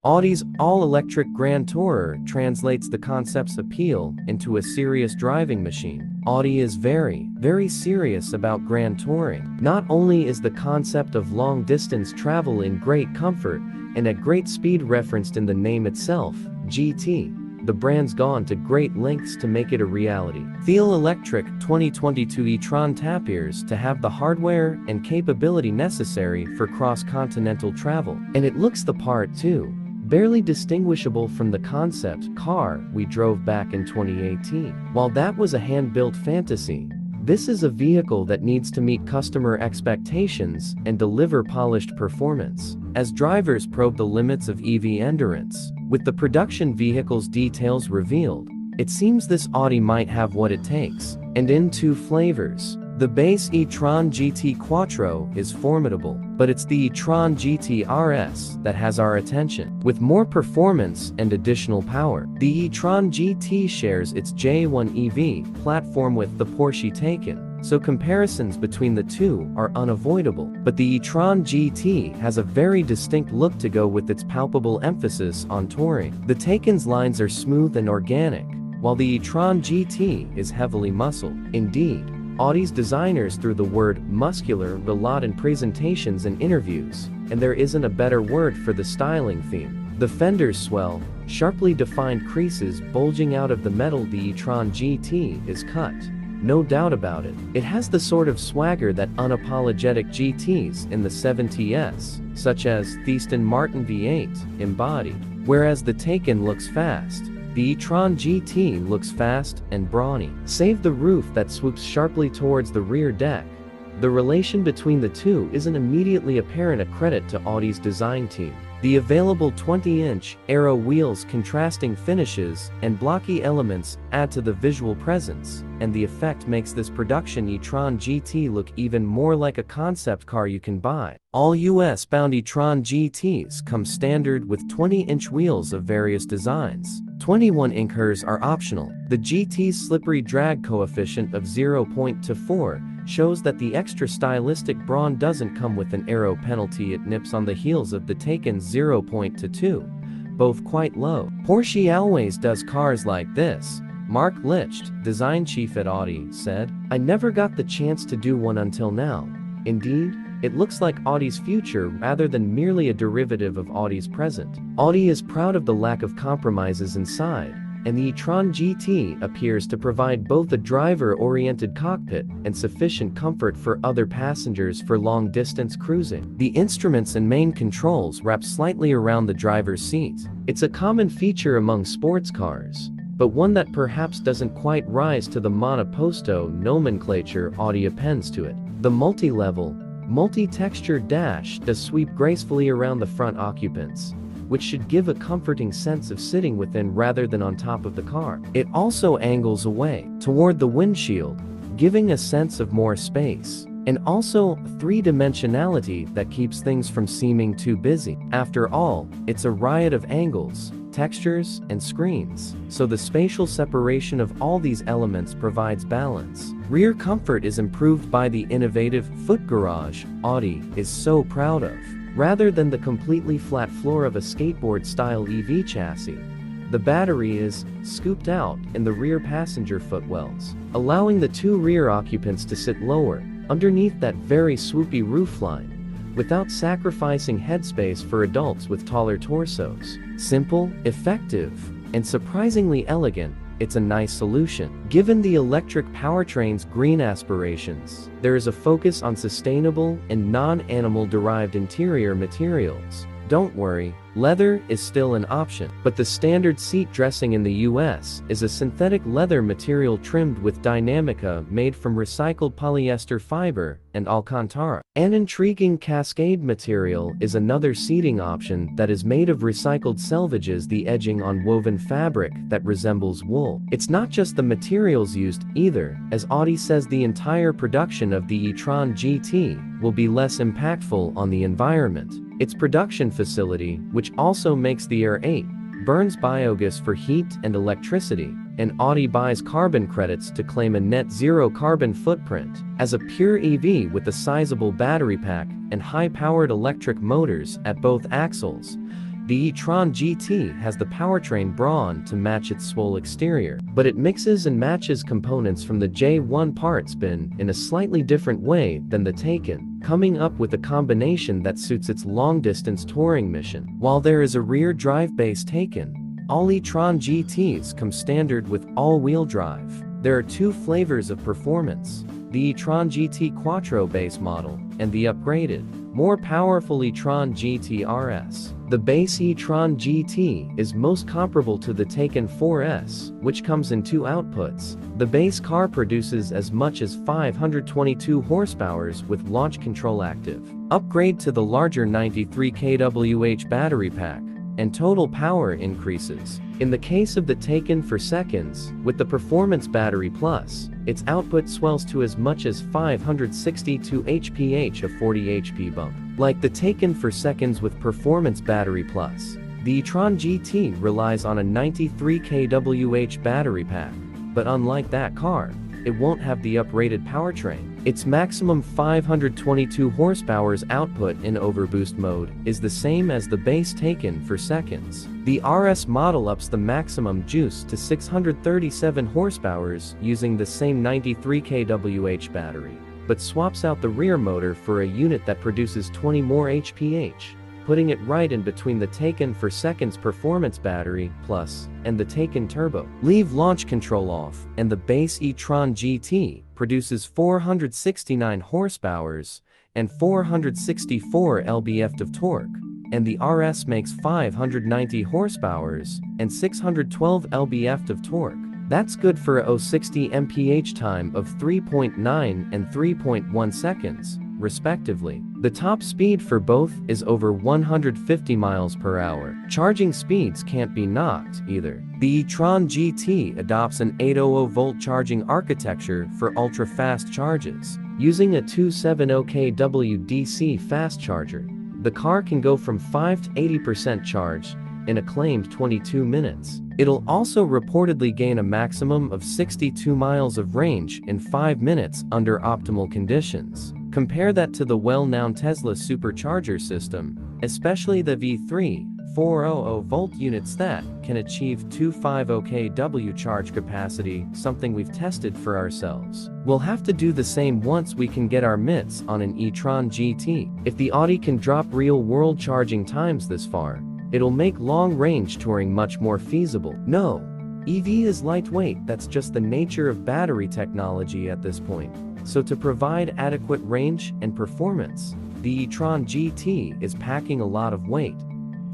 Audi's all-electric Grand Tourer translates the concept's appeal into a serious driving machine. Audi is very, very serious about Grand Touring. Not only is the concept of long-distance travel in great comfort and at great speed referenced in the name itself, GT, the brand's gone to great lengths to make it a reality. Feel electric 2022 E-Tron appears to have the hardware and capability necessary for cross-continental travel. And it looks the part too. Barely distinguishable from the concept car we drove back in 2018. While that was a hand-built fantasy, this is a vehicle that needs to meet customer expectations and deliver polished performance. As drivers probe the limits of EV endurance, with the production vehicle's details revealed, it seems this Audi might have what it takes, and in two flavors. The base E-Tron GT Quattro is formidable, but it's the E-Tron GT RS that has our attention. With more performance and additional power, the E-Tron GT shares its J1 EV platform with the Porsche Taycan, so comparisons between the two are unavoidable. But the E-Tron GT has a very distinct look to go with its palpable emphasis on touring. The Taycan's lines are smooth and organic, while the E-Tron GT is heavily muscled. Indeed, Audi's designers threw the word muscular a lot in presentations and interviews, and there isn't a better word for the styling theme. The fenders swell, sharply defined creases bulging out of the metal. The E-Tron GT is cut. No doubt about it. It has the sort of swagger that unapologetic GTs in the 70s, such as the Aston Martin V8, embodied. Whereas the Taycan looks fast, the E-Tron GT looks fast and brawny. Save the roof that swoops sharply towards the rear deck. The relation between the two isn't immediately apparent, a credit to Audi's design team. The available 20-inch aero wheels, contrasting finishes, and blocky elements add to the visual presence, and the effect makes this production E-Tron GT look even more like a concept car you can buy. All US-bound E-Tron GTs come standard with 20-inch wheels of various designs. 21-inchers are optional. The GT's slippery drag coefficient of 0.24 shows that the extra stylistic brawn doesn't come with an aero penalty. It nips on the heels of the Taycan's 0.22, both quite low. Porsche always does cars like this, Mark Licht, design chief at Audi, said. I never got the chance to do one until now. Indeed, it looks like Audi's future rather than merely a derivative of Audi's present. Audi is proud of the lack of compromises inside, and the E-Tron GT appears to provide both a driver-oriented cockpit and sufficient comfort for other passengers for long-distance cruising. The instruments and main controls wrap slightly around the driver's seat. It's a common feature among sports cars, but one that perhaps doesn't quite rise to the monoposto nomenclature Audi appends to it. The multi-level, multi-textured dash does sweep gracefully around the front occupants, which should give a comforting sense of sitting within rather than on top of the car. It also angles away toward the windshield, giving a sense of more space, and also three-dimensionality that keeps things from seeming too busy. After all, it's a riot of angles, textures, and screens, so the spatial separation of all these elements provides balance. Rear comfort is improved by the innovative foot garage Audi is so proud of. Rather than the completely flat floor of a skateboard-style EV chassis, the battery is scooped out in the rear passenger footwells, allowing the two rear occupants to sit lower, underneath that very swoopy roofline, without sacrificing headspace for adults with taller torsos. Simple, effective, and surprisingly elegant, it's a nice solution. Given the electric powertrain's green aspirations, there is a focus on sustainable and non-animal derived interior materials. Don't worry, leather is still an option, but the standard seat dressing in the US is a synthetic leather material trimmed with Dynamica made from recycled polyester fiber and Alcantara. An intriguing cascade material is another seating option that is made of recycled selvages, the edging on woven fabric that resembles wool. It's not just the materials used either, as Audi says the entire production of the E-Tron GT will be less impactful on the environment. Its production facility, which also makes the R8, burns biogas for heat and electricity, and Audi buys carbon credits to claim a net zero carbon footprint. As a pure EV with a sizable battery pack and high-powered electric motors at both axles, The E-Tron GT has the powertrain brawn to match its swell exterior, but it mixes and matches components from the J1 parts bin in a slightly different way than the Taycan, coming up with a combination that suits its long-distance touring mission. While there is a rear-drive base Taycan, all E-Tron GTs come standard with all-wheel drive. There are two flavors of performance: the E-Tron GT Quattro base model and the upgraded, more powerful E-Tron GT RS. The base E-Tron GT is most comparable to the Taycan 4S, which comes in two outputs. The base car produces as much as 522 horsepower with launch control active. Upgrade to the larger 93 kWh battery pack, and total power increases. In the case of the Taycan for seconds, with the Performance Battery Plus, its output swells to as much as 562 hph, a 40 HP bump. Like the Taycan for seconds with Performance Battery Plus, the E-Tron GT relies on a 93 kWh battery pack, but unlike that car, it won't have the uprated powertrain. Its maximum 522 horsepower's output in overboost mode is the same as the base Taycan for seconds. The RS model ups the maximum juice to 637 horsepowers using the same 93 kWh battery, but swaps out the rear motor for a unit that produces 20 more hph, putting it right in between the Taycan for seconds Performance Battery Plus and the Taycan Turbo. Leave launch control off, and the base E-Tron GT produces 469 horsepowers and 464 lb-ft of torque, and the RS makes 590 horsepowers and 612 lb-ft of torque. That's good for a 0-60 mph time of 3.9 and 3.1 seconds, respectively. The top speed for both is over 150 miles per hour. Charging speeds can't be knocked either. The E-Tron GT adopts an 800-volt charging architecture for ultra-fast charges. Using a 270 kW DC fast charger, the car can go from 5 to 80% charged in a claimed 22 minutes. It'll also reportedly gain a maximum of 62 miles of range in 5 minutes under optimal conditions. Compare that to the well-known Tesla supercharger system, especially the V3 400-volt units that can achieve 250 kW charge capacity, something we've tested for ourselves. We'll have to do the same once we can get our mitts on an E-Tron GT. If the Audi can drop real-world charging times this far, it'll make long-range touring much more feasible. No, EV is lightweight, that's just the nature of battery technology at this point. So to provide adequate range and performance, the E-Tron GT is packing a lot of weight.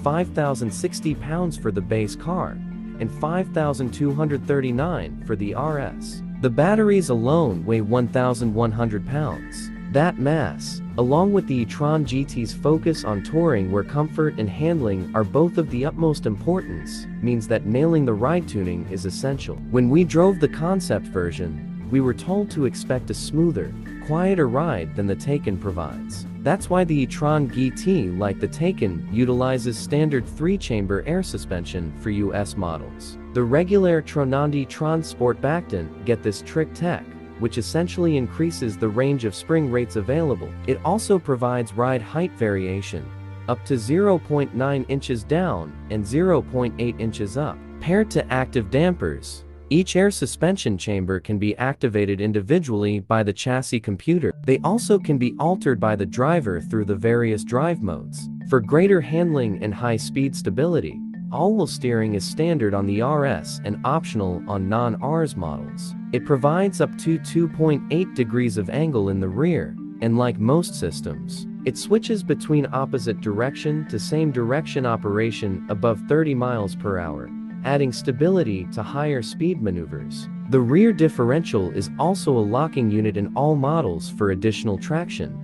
5,060 pounds for the base car, and 5,239 for the RS. The batteries alone weigh 1,100 pounds. That mass, along with the E-Tron GT's focus on touring where comfort and handling are both of the utmost importance, means that nailing the ride tuning is essential. When we drove the concept version, we were told to expect a smoother, quieter ride than the Taycan provides. That's why the E-Tron GT, like the Taycan, utilizes standard 3-chamber air suspension for US models. The regular E-Tron E-Tron Sport-Backed-In get this trick tech, which essentially increases the range of spring rates available. It also provides ride height variation, up to 0.9 inches down and 0.8 inches up. Paired to active dampers, each air suspension chamber can be activated individually by the chassis computer. They also can be altered by the driver through the various drive modes. For greater handling and high-speed stability, all-wheel steering is standard on the RS and optional on non-RS models. It provides up to 2.8 degrees of angle in the rear, and like most systems, it switches between opposite direction to same direction operation above 30 miles per hour. Adding stability to higher speed maneuvers. The rear differential is also a locking unit in all models for additional traction,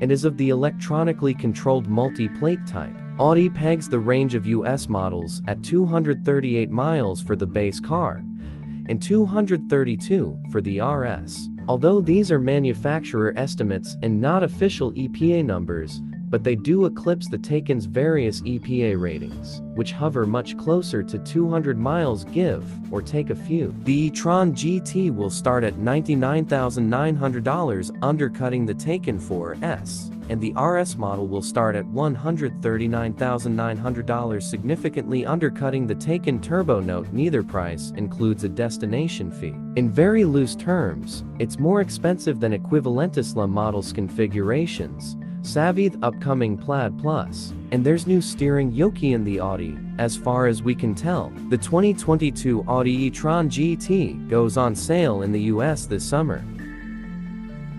and is of the electronically controlled multi-plate type. Audi pegs the range of US models at 238 miles for the base car, and 232 for the RS. Although these are manufacturer estimates and not official EPA numbers, but they do eclipse the Taycan's various EPA ratings, which hover much closer to 200 miles give or take a few. The E-Tron GT will start at $99,900, undercutting the Taycan 4S. and the RS model will start at $139,900, significantly undercutting the Taycan Turbo. Note: neither price includes a destination fee. In very loose terms, it's more expensive than equivalentissima models configurations. Savvy the upcoming Plaid Plus. And there's new steering yoke in the Audi, as far as we can tell. The 2022 Audi E-Tron GT goes on sale in the US this summer.